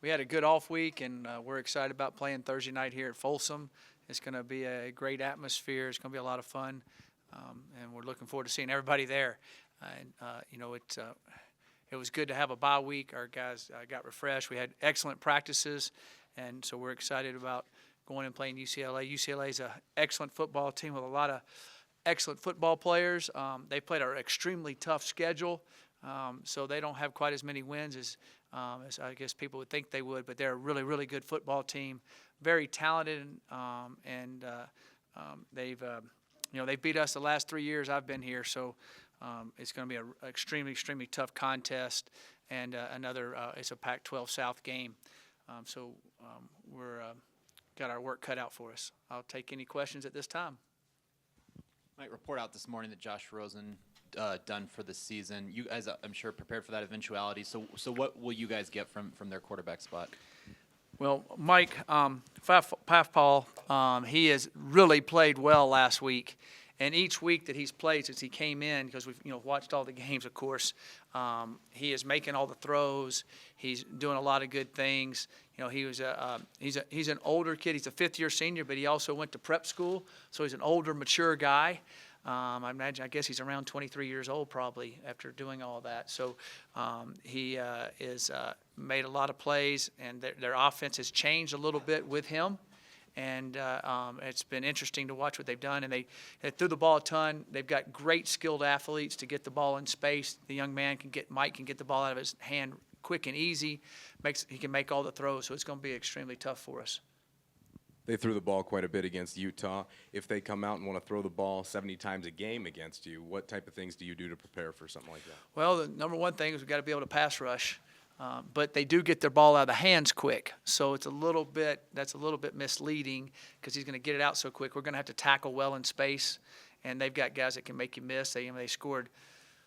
we had a good off week, and we're excited about playing Thursday night here at Folsom. It's going to be a great atmosphere. It's going to be a lot of fun, and we're looking forward to seeing everybody there. It was good to have a bye week. Our guys got refreshed. We had excellent practices, and so we're excited about going and playing UCLA. UCLA is an excellent football team with a lot of excellent football players. They played an extremely tough schedule, so they don't have quite as many wins as I guess people would think they would, but they're a really, really good football team, very talented, and they've beat us the last 3 years I've been here, so it's going to be an extremely, extremely tough contest, and it's a Pac-12 South game, so we're got our work cut out for us. I'll take any questions at this time. Might report out this morning that Josh Rosen done for the season. You guys, I'm sure, prepared for that eventuality. So what will you guys get from their quarterback spot? Well, Mike Pathpaul, he has really played well last week. And each week that he's played since he came in, because we've watched all the games, of course, he is making all the throws. He's doing a lot of good things. He's an older kid. He's a fifth-year senior, but he also went to prep school, so he's an older, mature guy. I guess he's around 23 years old probably after doing all that. So he is made a lot of plays, and their offense has changed a little bit with him. And it's been interesting to watch what they've done. And they threw the ball a ton. They've got great skilled athletes to get the ball in space. The young man Mike can get the ball out of his hand quick and easy. He can make all the throws, so it's going to be extremely tough for us. They threw the ball quite a bit against Utah. If they come out and want to throw the ball 70 times a game against you, what type of things do you do to prepare for something like that? Well, the number one thing is we've got to be able to pass rush. But they do get their ball out of the hands quick, so that's a little bit misleading because he's going to get it out so quick. We're going to have to tackle well in space, and they've got guys that can make you miss. They scored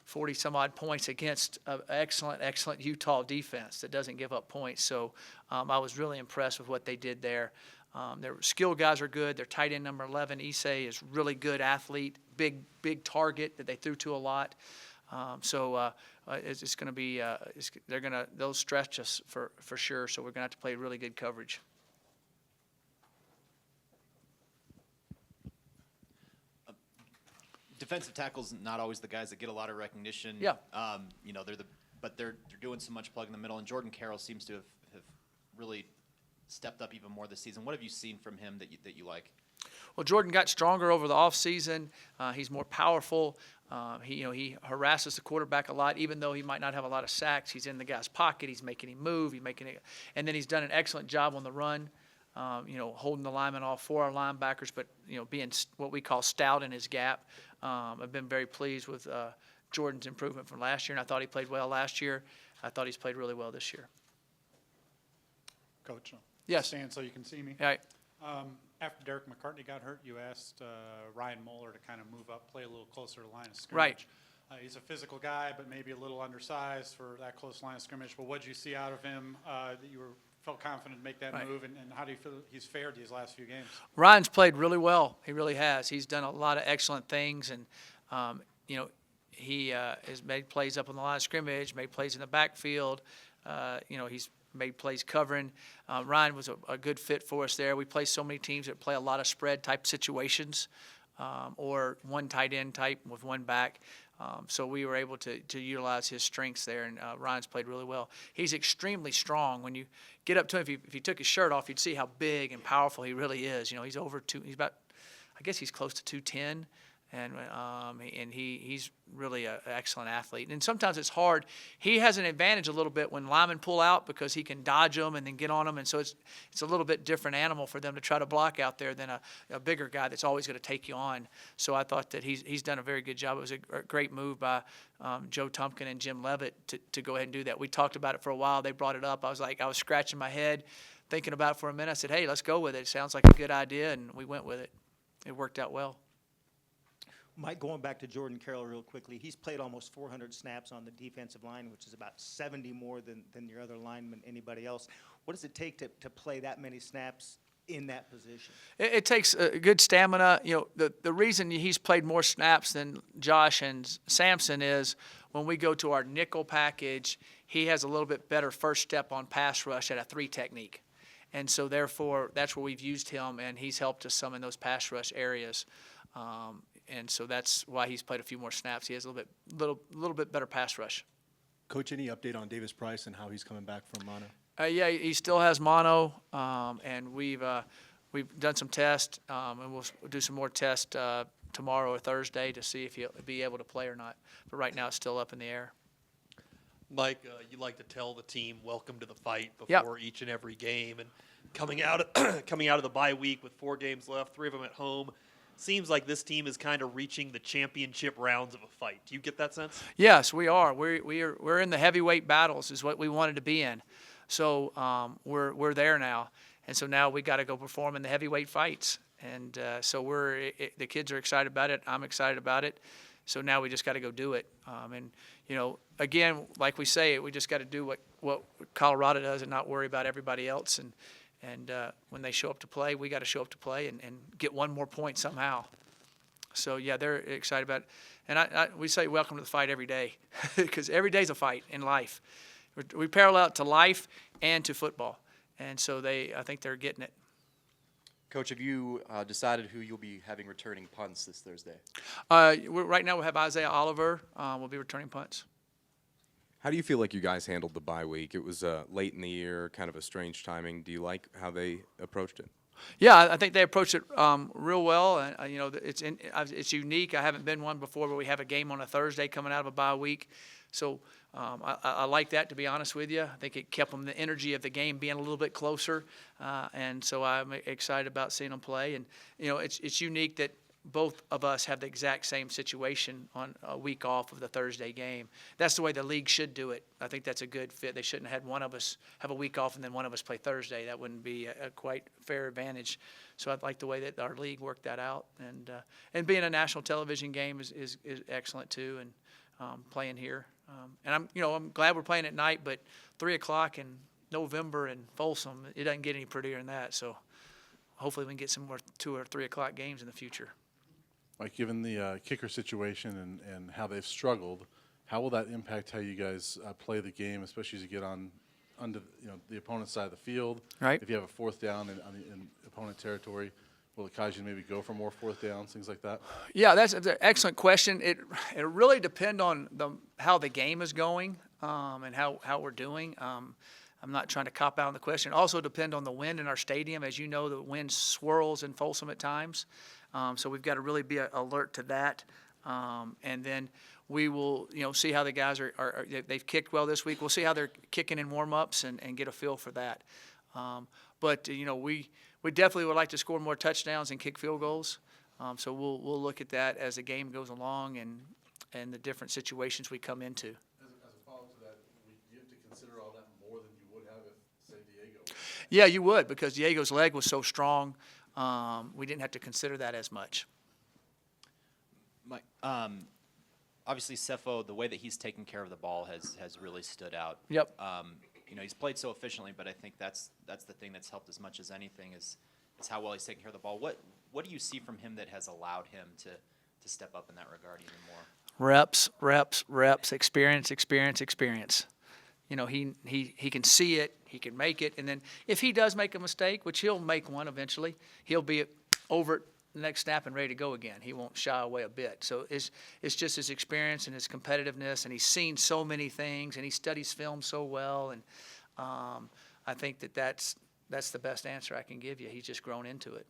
40-some-odd points against an excellent Utah defense that doesn't give up points. So I was really impressed with what they did there. Their skill guys are good. Their tight end number 11, Issei, is really good athlete, big target that they threw to a lot. It's going to be they'll stretch us for sure. So we're going to have to play really good coverage. Defensive tackles not always the guys that get a lot of recognition. Yeah. They're doing so much plug in the middle, and Jordan Carroll seems to have really stepped up even more this season. What have you seen from him that you like? Well, Jordan got stronger over the offseason. He's more powerful. He harasses the quarterback a lot, even though he might not have a lot of sacks. He's in the guy's pocket. He's making him move. And then he's done an excellent job on the run. Holding the linemen off for our linebackers, but being what we call stout in his gap. I've been very pleased with Jordan's improvement from last year, and I thought he played well last year. I thought he's played really well this year. Coach, yes. Stand so you can see me. Right. After Derek McCartney got hurt, you asked Ryan Moeller to kind of move up, play a little closer to the line of scrimmage. Right. He's a physical guy, but maybe a little undersized for that close line of scrimmage. But what did you see out of him that you felt confident to make that move, and how do you feel he's fared these last few games? Ryan's played really well. He really has. He's done a lot of excellent things, and he has made plays up on the line of scrimmage, made plays in the backfield. He's made plays covering. Ryan was a good fit for us there. We play so many teams that play a lot of spread type situations, or one tight end type with one back. So we were able to utilize his strengths there, and Ryan's played really well. He's extremely strong. When you get up to him, if he took his shirt off, you'd see how big and powerful he really is. He's he's about, I guess he's close to 210. And he's really an excellent athlete. And sometimes it's hard. He has an advantage a little bit when linemen pull out because he can dodge them and then get on them. And so it's a little bit different animal for them to try to block out there than a bigger guy that's always going to take you on. So I thought that he's done a very good job. It was a great move by Joe Tumpkin and Jim Levitt to go ahead and do that. We talked about it for a while. They brought it up. I was scratching my head thinking about it for a minute. I said, hey, let's go with it. It sounds like a good idea, and we went with it. It worked out well. Mike, going back to Jordan Carroll real quickly, he's played almost 400 snaps on the defensive line, which is about 70 more than your other linemen, anybody else. What does it take to play that many snaps in that position? It takes good stamina. The reason he's played more snaps than Josh and Samson is when we go to our nickel package, he has a little bit better first step on pass rush at a 3 technique. And so therefore, that's where we've used him, and he's helped us some in those pass rush areas. And so that's why he's played a few more snaps. He has a little bit better pass rush. Coach, any update on Davis Price and how he's coming back from mono? Yeah, he still has mono, and we've done some tests, and we'll do some more tests tomorrow or Thursday to see if he'll be able to play or not. But right now, it's still up in the air. Mike, you like to tell the team welcome to the fight Yep. before each and every game, and coming out of the bye week with 4 games left, 3 of them at home. Seems like this team is kind of reaching the championship rounds of a fight. Do you get that sense? Yes, we are. We're in the heavyweight battles is what we wanted to be in. So we're there now, and so now we got to go perform in the heavyweight fights. And so the kids are excited about it. I'm excited about it. So now we just got to go do it. And again, like we say, we just got to do what Colorado does and not worry about everybody else. And when they show up to play, we got to show up to play and get one more point somehow. So, yeah, they're excited about it. And we say welcome to the fight every day because every day's a fight in life. We parallel it to life and to football. And so I think they're getting it. Coach, have you decided who you'll be having returning punts this Thursday? Right now we have Isaiah Oliver will be returning punts. How do you feel like you guys handled the bye week? It was late in the year, kind of a strange timing. Do you like how they approached it? Yeah, I think they approached it real well. And it's unique. I haven't been one before where we have a game on a Thursday coming out of a bye week. So I like that, to be honest with you. I think it kept them the energy of the game being a little bit closer, and so I'm excited about seeing them play. And it's unique that both of us have the exact same situation on a week off of the Thursday game. That's the way the league should do it. I think that's a good fit. They shouldn't have had one of us have a week off and then one of us play Thursday. That wouldn't be a quite fair advantage. So I like the way that our league worked that out. And being a national television game is excellent too. And playing here. And I'm glad we're playing at night, but 3 o'clock in November in Folsom, it doesn't get any prettier than that. So hopefully we can get some more 2 or 3 o'clock games in the future. Mike, given the kicker situation and how they've struggled, how will that impact how you guys play the game, especially as you get under the opponent's side of the field? Right. If you have a 4th down in opponent territory, will it cause you to maybe go for more 4th downs, things like that? Yeah, that's an excellent question. It really depends on how the game is going and how we're doing. I'm not trying to cop out on the question. It also depends on the wind in our stadium. As you know, the wind swirls in Folsom at times. So we've got to really be alert to that. And then we will, see how the guys they've kicked well this week. We'll see how they're kicking in warm-ups and get a feel for that. But we definitely would like to score more touchdowns and kick field goals. So we'll look at that as the game goes along and the different situations we come into. As a follow-up to that, you have to consider all that more than you would have if, say, Diego. Yeah, you would, because Diego's leg was so strong. We didn't have to consider that as much. Mike, obviously, Cepho, the way that he's taken care of the ball has really stood out. Yep. He's played so efficiently, but I think that's the thing that's helped as much as anything is how well he's taken care of the ball. What do you see from him that has allowed him to step up in that regard even more? Reps, experience. He can see it, he can make it, and then if he does make a mistake, which he'll make one eventually, he'll be over it the next snap and ready to go again. He won't shy away a bit. So it's just his experience and his competitiveness, and he's seen so many things, and he studies film so well, and I think that's the best answer I can give you. He's just grown into it.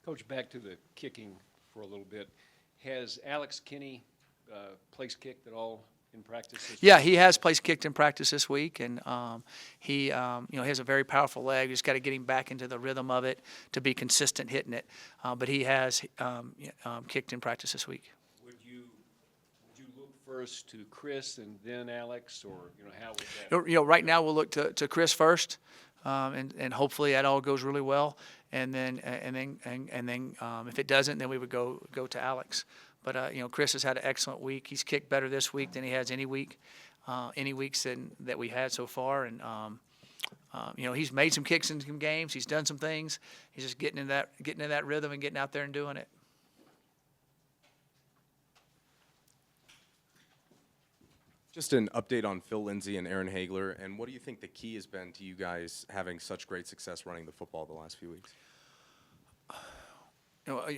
Coach, back to the kicking for a little bit. Has Alex Kinney place kicked at all in practice this Yeah, week? he has place kicked in practice this week, and he has a very powerful leg. Just got to get him back into the rhythm of it to be consistent hitting it. But he has kicked in practice this week. Would you look first to Chris and then Alex, or how would that? Right now we'll look to Chris first, and hopefully that all goes really well. And then if it doesn't, then we would go to Alex. But Chris has had an excellent week. He's kicked better this week than he has any weeks that we had so far. And he's made some kicks in some games. He's done some things. He's just getting in that rhythm and getting out there and doing it. Just an update on Phil Lindsay and Aaron Hagler, and what do you think the key has been to you guys having such great success running the football the last few weeks?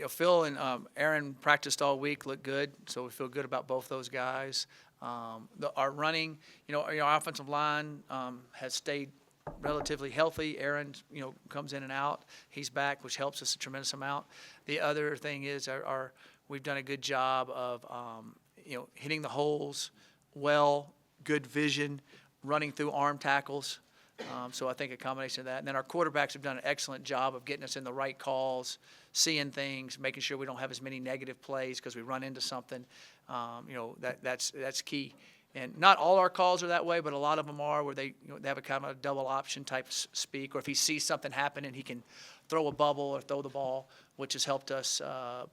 Phil and Aaron practiced all week, looked good, so we feel good about both those guys. Our running, our offensive line has stayed relatively healthy. Aaron, comes in and out. He's back, which helps us a tremendous amount. The other thing is we've done a good job of, hitting the holes well, good vision, running through arm tackles. So I think a combination of that. And then our quarterbacks have done an excellent job of getting us in the right calls, seeing things, making sure we don't have as many negative plays because we run into something. That's key. And not all our calls are that way, but a lot of them are where they have a kind of a double option type speak, or if he sees something happening, he can throw a bubble or throw the ball, which has helped us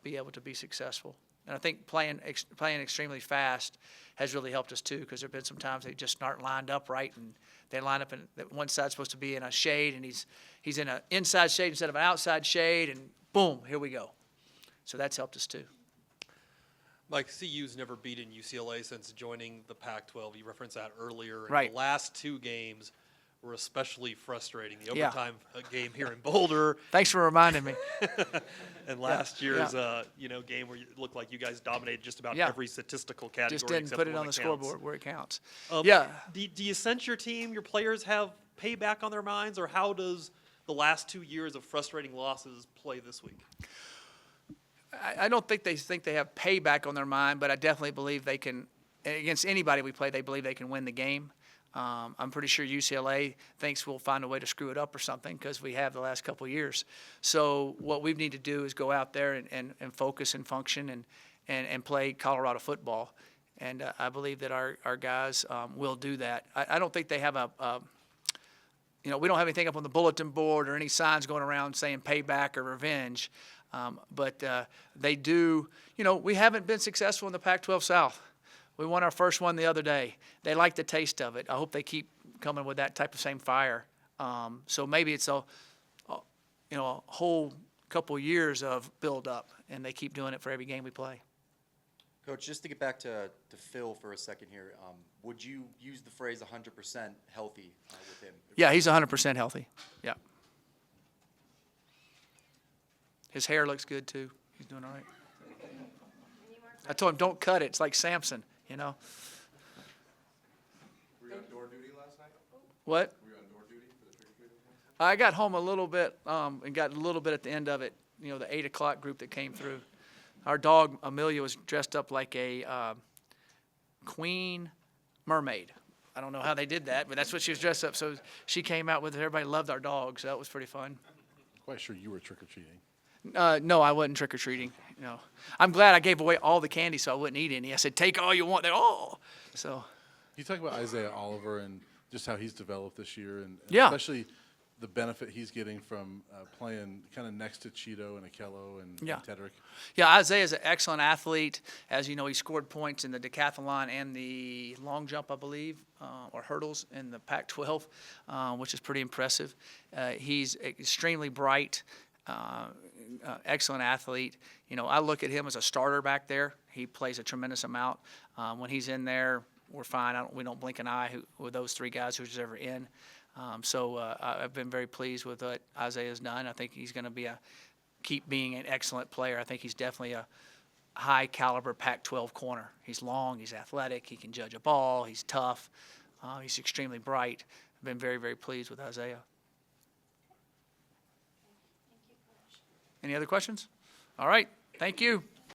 be able to be successful. And I think playing extremely fast has really helped us too, because there have been some times they just aren't lined up right, and they line up, and one side's supposed to be in a shade, and he's in an inside shade instead of an outside shade, and boom, here we go. So that's helped us too. Mike, CU's never beaten UCLA since joining the Pac-12. You referenced that earlier. And Right. The last two games were especially frustrating. The Yeah. overtime game here in Boulder, Thanks for reminding me. and last year's game where it looked like you guys dominated just about Yeah. every statistical category. Just didn't except put the it one on the that counts. scoreboard where it counts. Do you sense your team, your players have payback on their minds, or how does the last 2 years of frustrating losses play this week? I don't think they have payback on their mind, but I definitely believe they can, against anybody we play, they believe they can win the game. I'm pretty sure UCLA thinks we'll find a way to screw it up or something, because we have the last couple of years. So what we need to do is go out there and focus and function and play Colorado football. And I believe that our guys will do that. I don't think they have we don't have anything up on the bulletin board or any signs going around saying payback or revenge. But they do, we haven't been successful in the Pac-12 South. We won our first one the other day. They like the taste of it. I hope they keep coming with that type of same fire. So maybe it's a whole couple years of build up, and they keep doing it for every game we play. Coach, just to get back to Phil for a second here, would you use the phrase 100% healthy with him? Yeah, he's 100% healthy. Yeah. His hair looks good too. He's doing all right. I told him, don't cut it. It's like Samson, Were you on door duty last night? What? Were you on door duty for the trick-or-treating? I got home a little bit and got a little bit at the end of it, the 8 o'clock group that came through. Our dog, Amelia, was dressed up like a queen mermaid. I don't know how they did that, but that's what she was dressed up. So she came out with it. Everybody loved our dog, so that was pretty fun. Quite sure you were trick-or-treating. No, I wasn't trick-or-treating. I'm glad I gave away all the candy so I wouldn't eat any. I said, take all you want. They're all. So. You talk about Isaiah Oliver and just how he's developed this year, and Yeah. especially the benefit he's getting from playing kind of next to Cheeto and Akello and Tedrick. Yeah, Isaiah's an excellent athlete. As you know, he scored points in the decathlon and the long jump, I believe, or hurdles in the Pac-12, which is pretty impressive. He's extremely bright. Excellent athlete. I look at him as a starter back there. He plays a tremendous amount. When he's in there, we're fine. We don't blink an eye with those three guys who's ever in. So I've been very pleased with what Isaiah's done. I think he's going to keep being an excellent player. I think he's definitely a high caliber Pac-12 corner. He's long, he's athletic, he can judge a ball, he's tough, he's extremely bright. I've been very, very pleased with Isaiah. Any other questions? All right, thank you.